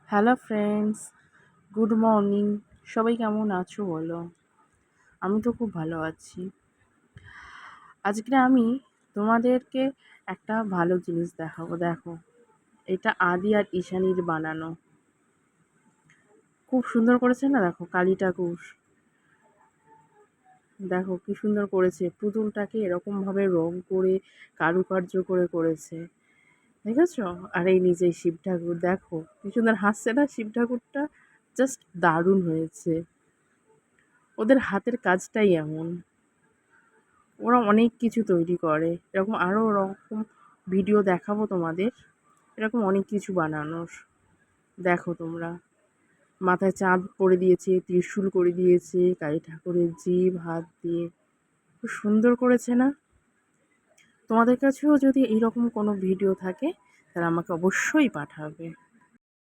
Hello friends, good morning. সবাই কেমন আছো বলো? আমি তো খুব ভালো আছি। আজকে আমি তোমাদেরকে একটা ভালো জিনিস দেখাবো। দেখো, এটা আদি আর ঈশানীর বানানো। খুব সুন্দর করেছে না? দেখো, কালী ঠাকুর। দেখো কি সুন্দর করেছে, পুতুলটাকে এরকমভাবে রং করে কারুকার্য করে করেছে, দেখেছো? আর এই নিজে শিব ঠাকুর, দেখো কি সুন্দর হাসছে না শিব ঠাকুরটা। জাস্ট দারুণ হয়েছে। ওদের হাতের কাজটাই এমন। ওরা অনেক কিছু তৈরি করে। এরকম আরও ওরকম ভিডিও দেখাবো তোমাদের। এরকম অনেক কিছু বানানোর। দেখো তোমরা, মাথায় চাঁদ পরে দিয়েছে, ত্রিশূল করে দিয়েছে, কালী ঠাকুরের জিভ হাত দিয়ে। খুব সুন্দর করেছে না? তোমাদের কাছেও যদি এইরকম কোনো ভিডিও থাকে তাহলে আমাকে অবশ্যই পাঠাবে।